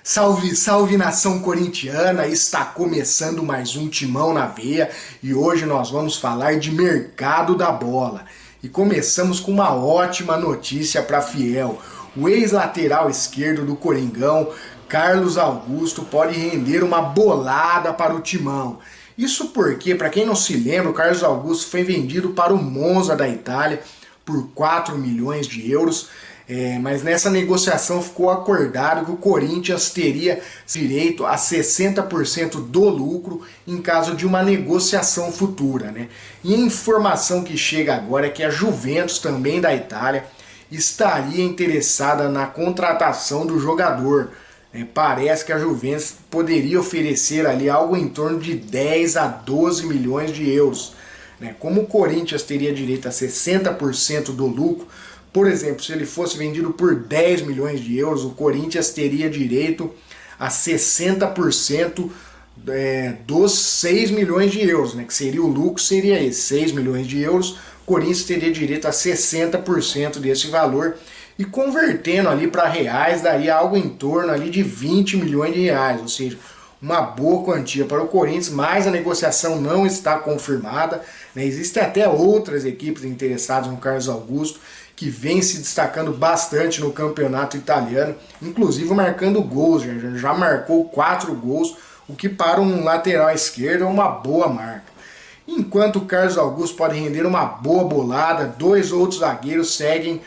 Salve, salve nação corintiana! Está começando mais um Timão na Veia e hoje nós vamos falar de mercado da bola. E começamos com uma ótima notícia para Fiel. O ex-lateral esquerdo do Coringão, Carlos Augusto, pode render uma bolada para o Timão. Isso porque, para quem não se lembra, o Carlos Augusto foi vendido para o Monza da Itália por 4 milhões de euros. Mas nessa negociação ficou acordado que o Corinthians teria direito a 60% do lucro em caso de uma negociação futura, né? E a informação que chega agora é que a Juventus, também da Itália, estaria interessada na contratação do jogador. Parece que a Juventus poderia oferecer ali algo em torno de 10 a 12 milhões de euros. Como o Corinthians teria direito a 60% do lucro, por exemplo, se ele fosse vendido por 10 milhões de euros, o Corinthians teria direito a 60% dos 6 milhões de euros, que seria o lucro, seria esse, 6 milhões de euros, o Corinthians teria direito a 60% desse valor, e convertendo ali para reais, daria algo em torno ali de 20 milhões de reais, ou seja, uma boa quantia para o Corinthians, mas a negociação não está confirmada. Existem até outras equipes interessadas no Carlos Augusto, que vem se destacando bastante no campeonato italiano, inclusive marcando gols, já marcou 4 gols, o que para um lateral esquerdo é uma boa marca. Enquanto o Carlos Augusto pode render uma boa bolada, dois outros zagueiros seguem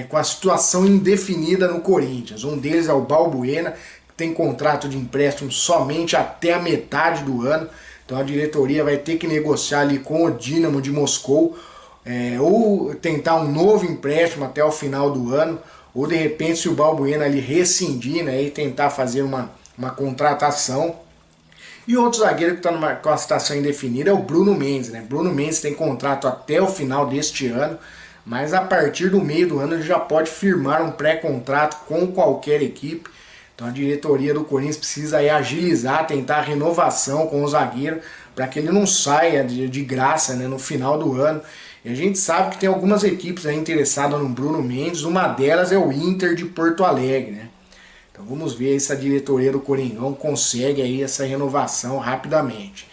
com a situação indefinida no Corinthians. Um deles é o Balbuena, que tem contrato de empréstimo somente até a metade do ano, então a diretoria vai ter que negociar ali com o Dinamo de Moscou, ou tentar um novo empréstimo até o final do ano, ou de repente, se o Balbuena ali rescindir, e tentar fazer uma contratação. E outro zagueiro que está com a situação indefinida é o Bruno Mendes. Bruno Mendes tem contrato até o final deste ano, mas a partir do meio do ano ele já pode firmar um pré-contrato com qualquer equipe. Então a diretoria do Corinthians precisa agilizar, tentar a renovação com o zagueiro, para que ele não saia de graça no final do ano. E a gente sabe que tem algumas equipes interessadas no Bruno Mendes, uma delas é o Inter de Porto Alegre. Então vamos ver se a diretoria do Coringão consegue aí essa renovação rapidamente.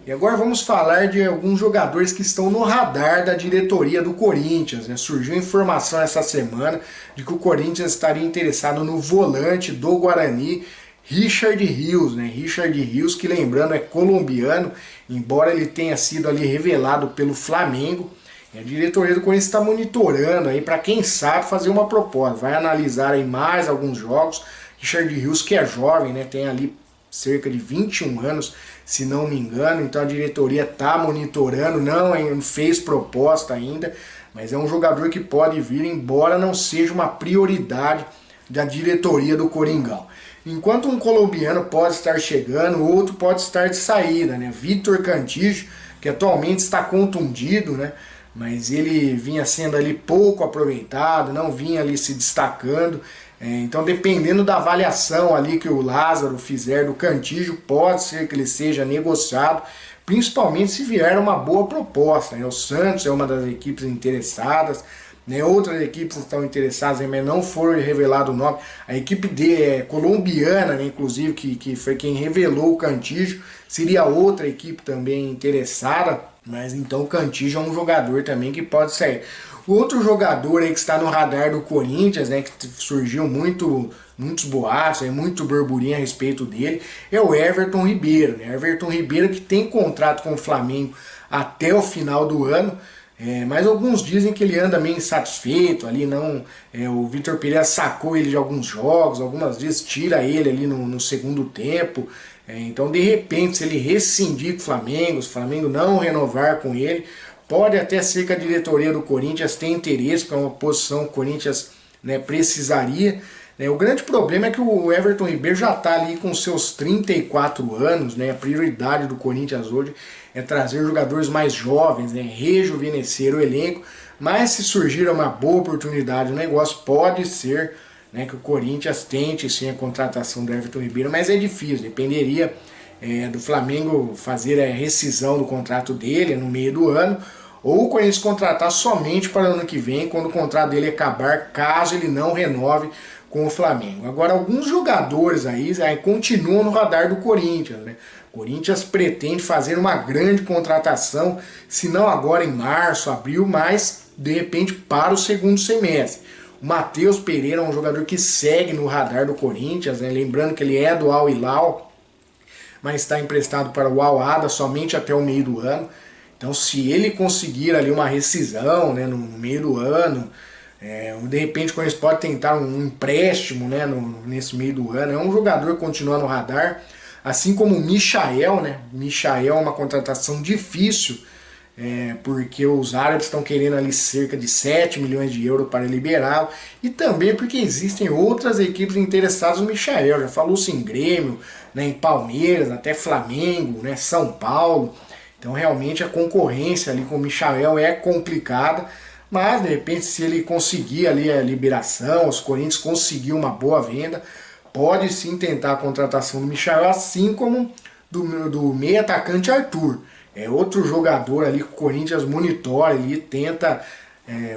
E agora vamos falar de alguns jogadores que estão no radar da diretoria do Corinthians. Surgiu informação essa semana de que o Corinthians estaria interessado no volante do Guarani, Richard Rios. Richard Rios, que lembrando é colombiano, embora ele tenha sido ali revelado pelo Flamengo. A diretoria do Corinthians está monitorando aí para quem sabe fazer uma proposta. Vai analisar aí mais alguns jogos. Richard Rios, que é jovem, tem ali cerca de 21 anos, se não me engano. Então a diretoria está monitorando, não fez proposta ainda, mas é um jogador que pode vir, embora não seja uma prioridade da diretoria do Coringão. Enquanto um colombiano pode estar chegando, o outro pode estar de saída, Vitor Cantillo, que atualmente está contundido, mas ele vinha sendo ali pouco aproveitado, não vinha ali se destacando. Então, dependendo da avaliação ali que o Lázaro fizer do Cantillo, pode ser que ele seja negociado, principalmente se vier uma boa proposta. O Santos é uma das equipes interessadas, outras equipes estão interessadas, mas não foram revelado o nome. A equipe colombiana, inclusive, que foi quem revelou o Cantillo, seria outra equipe também interessada. Mas então o Cantillo é um jogador também que pode sair. O outro jogador aí que está no radar do Corinthians, que surgiu muitos boatos, muito burburinho a respeito dele, é o Everton Ribeiro. Everton Ribeiro, que tem contrato com o Flamengo até o final do ano, mas alguns dizem que ele anda meio insatisfeito ali, o Vitor Pereira sacou ele de alguns jogos, algumas vezes tira ele ali no segundo tempo. Então, de repente, se ele rescindir com o Flamengo não renovar com ele, pode até ser que a diretoria do Corinthians tenha interesse para uma posição que o Corinthians precisaria. O grande problema é que o Everton Ribeiro já está ali com seus 34 anos. A prioridade do Corinthians hoje é trazer jogadores mais jovens, rejuvenescer o elenco. Mas se surgir uma boa oportunidade no negócio, pode ser que o Corinthians tente sim a contratação do Everton Ribeiro, mas é difícil, dependeria do Flamengo fazer a rescisão do contrato dele no meio do ano, ou o Corinthians contratar somente para o ano que vem, quando o contrato dele acabar, caso ele não renove com o Flamengo. Agora, alguns jogadores aí continuam no radar do Corinthians, né? O Corinthians pretende fazer uma grande contratação, se não agora em março, abril, mas de repente para o segundo semestre. O Matheus Pereira é um jogador que segue no radar do Corinthians, né? Lembrando que ele é do Al Hilal, mas está emprestado para o Al Ahly somente até o meio do ano. Então, se ele conseguir ali uma rescisão, né, no meio do ano, de repente o Corinthians pode tentar um empréstimo, né, nesse meio do ano. É um jogador que continua no radar, assim como o Michael, né? Michael é uma contratação difícil, porque os árabes estão querendo ali cerca de 7 milhões de euros para liberá-lo, e também porque existem outras equipes interessadas no Michael. Já falou-se em Grêmio, né, em Palmeiras, até Flamengo, né, São Paulo. Então realmente a concorrência ali com o Michael é complicada, mas de repente se ele conseguir ali a liberação, os Corinthians conseguir uma boa venda, pode sim tentar a contratação do Michael, assim como do meio atacante Arthur. É outro jogador ali que o Corinthians monitora ali, tenta.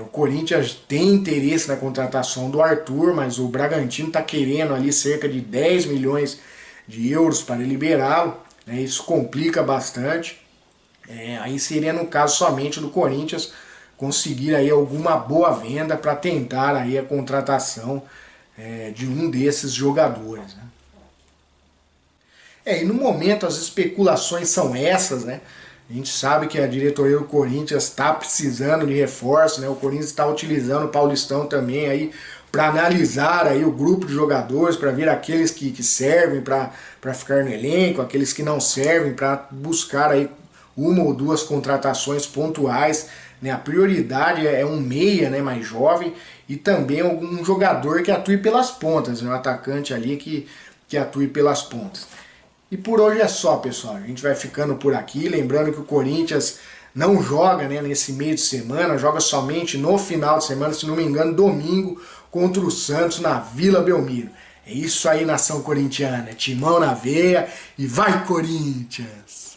O Corinthians tem interesse na contratação do Arthur, mas o Bragantino está querendo ali cerca de 10 milhões de euros para liberá-lo, né? Isso complica bastante. Aí seria no caso somente do Corinthians conseguir aí alguma boa venda para tentar aí a contratação de um desses jogadores, né? E no momento as especulações são essas, né? A gente sabe que a diretoria do Corinthians está precisando de reforço, né? O Corinthians está utilizando o Paulistão também aí para analisar aí o grupo de jogadores, para ver aqueles que servem para ficar no elenco, aqueles que não servem, para buscar aí uma ou duas contratações pontuais, né? A prioridade é um meia, né, mais jovem, e também algum jogador que atue pelas pontas, né? Um atacante ali que atue pelas pontas. E por hoje é só, pessoal. A gente vai ficando por aqui. Lembrando que o Corinthians não joga, né, nesse meio de semana, joga somente no final de semana, se não me engano, domingo, contra o Santos na Vila Belmiro. É isso aí, nação corintiana. Timão na veia e vai, Corinthians!